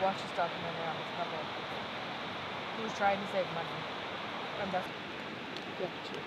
watched this documentary on this couple who was trying to save money. And that's yeah, cheers.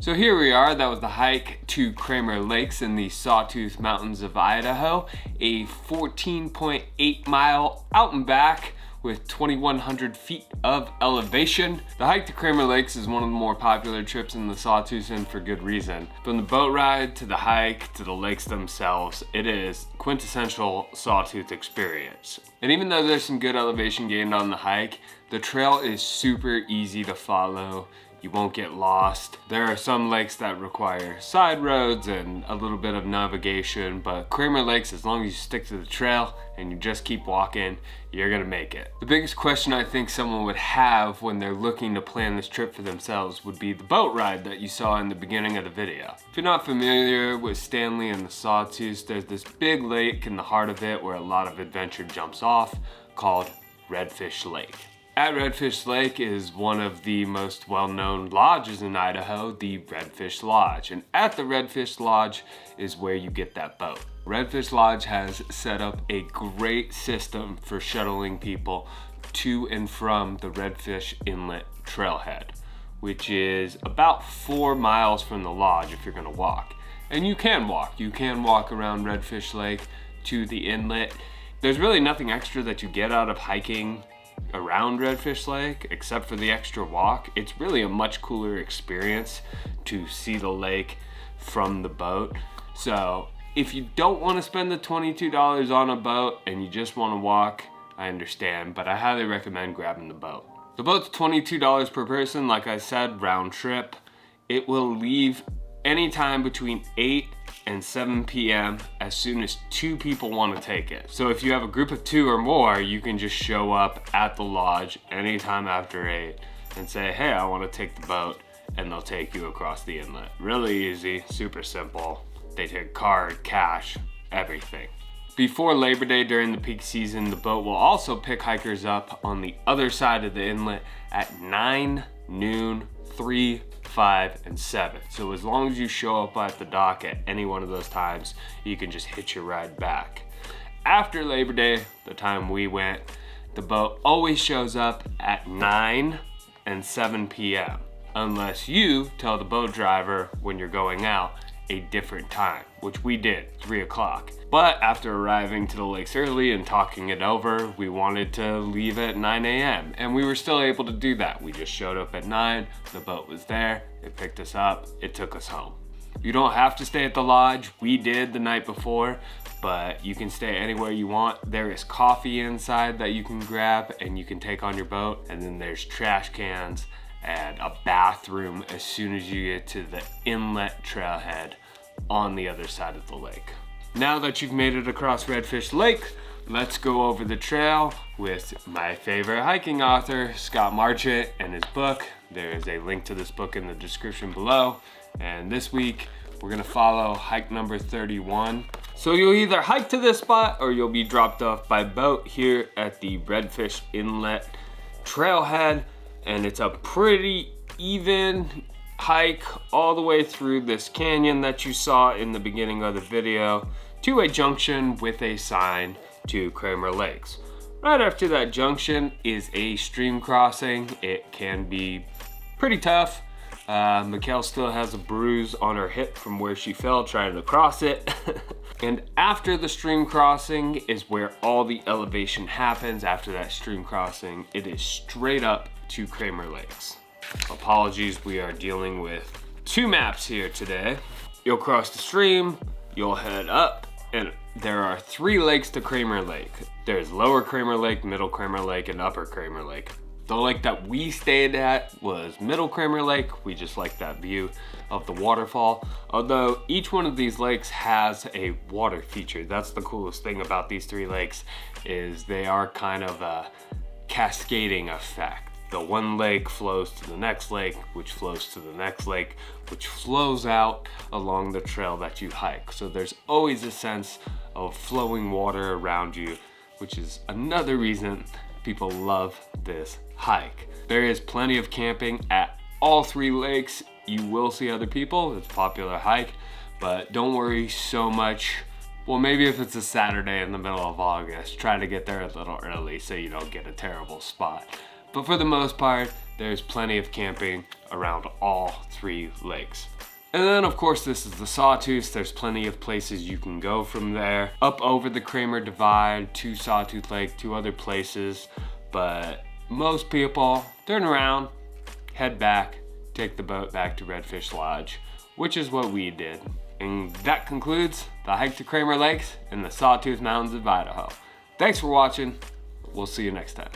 So here we are, that was the hike to Cramer Lakes in the Sawtooth Mountains of Idaho, a 14.8 mile out and back with 2,100 feet of elevation. The hike to Cramer Lakes is one of the more popular trips in the Sawtooth, and for good reason. From the boat ride to the hike to the lakes themselves, it is quintessential Sawtooth experience. And even though there's some good elevation gained on the hike, the trail is super easy to follow. You won't get lost. There are some lakes that require side roads and a little bit of navigation, but Cramer Lakes, as long as you stick to the trail and you just keep walking, you're gonna make it. The biggest question I think someone would have when they're looking to plan this trip for themselves would be the boat ride that you saw in the beginning of the video. If you're not familiar with Stanley and the Sawtooth, there's this big lake in the heart of it where a lot of adventure jumps off called Redfish Lake. At Redfish Lake is one of the most well-known lodges in Idaho, the Redfish Lodge. And at the Redfish Lodge is where you get that boat. Redfish Lodge has set up a great system for shuttling people to and from the Redfish Inlet trailhead, which is about 4 miles from the lodge if you're gonna walk. And you can walk around Redfish Lake to the inlet. There's really nothing extra that you get out of hiking around Redfish Lake except for the extra walk. It's really a much cooler experience to see the lake from the boat. So if you don't want to spend the $22 on a boat and you just want to walk I understand, but I highly recommend grabbing the boat. The boat's $22 per person, like I said, round trip. It will leave anytime between 8 and 7 p.m. as soon as 2 people want to take it. So if you have a group of 2 or more, you can just show up at the lodge anytime after 8 and say, hey, I want to take the boat, and they'll take you across the inlet. Really easy, super simple. They take card, cash, everything. Before Labor Day during the peak season, the boat will also pick hikers up on the other side of the inlet at 9, noon, 3, 5, and 7. So as long as you show up at the dock at any one of those times, you can just hitch your ride back. After Labor Day, the time we went, the boat always shows up at 9 and 7 p.m. unless you tell the boat driver when you're going out a different time, which we did, 3 o'clock. But after arriving to the lakes early and talking it over, we wanted to leave at 9 a.m. and we were still able to do that. We just showed up at 9, the boat was there, it picked us up, it took us home. You don't have to stay at the lodge. We did the night before, but you can stay anywhere you want. There is coffee inside that you can grab and you can take on your boat, and then there's trash cans and a bathroom as soon as you get to the inlet trailhead on the other side of the lake. Now that you've made it across Redfish Lake, let's go over the trail with my favorite hiking author, Scott Marchant, and his book. There is a link to this book in the description below. And this week, we're gonna follow hike number 31. So you'll either hike to this spot or you'll be dropped off by boat here at the Redfish Inlet trailhead. And it's a pretty even hike all the way through this canyon that you saw in the beginning of the video to a junction with a sign to Cramer Lakes. Right after that junction is a stream crossing. It can be pretty tough. Mikkel still has a bruise on her hip from where she fell trying to cross it. And after the stream crossing is where all the elevation happens. After that stream crossing, it is straight up to Cramer Lakes. Apologies, we are dealing with 2 maps here today. You'll cross the stream, you'll head up, and there are 3 lakes to Cramer Lake. There's Lower Cramer Lake, Middle Cramer Lake, and Upper Cramer Lake. The lake that we stayed at was Middle Cramer Lake. We just like that view of the waterfall. Although each one of these lakes has a water feature. That's the coolest thing about these 3 lakes, is they are kind of a cascading effect. The one lake flows to the next lake, which flows to the next lake, which flows out along the trail that you hike. So there's always a sense of flowing water around you, which is another reason people love this hike. There is plenty of camping at all 3 lakes. You will see other people, it's a popular hike, but don't worry so much. Well, maybe if it's a Saturday in the middle of August, try to get there a little early so you don't get a terrible spot. But for the most part, there's plenty of camping around all 3 lakes. And then of course this is the Sawtooth. There's plenty of places you can go from there. Up over the Cramer Divide to Sawtooth Lake, to other places. But most people turn around, head back, take the boat back to Redfish Lodge, which is what we did. And that concludes the hike to Cramer Lakes in the Sawtooth Mountains of Idaho. Thanks for watching. We'll see you next time.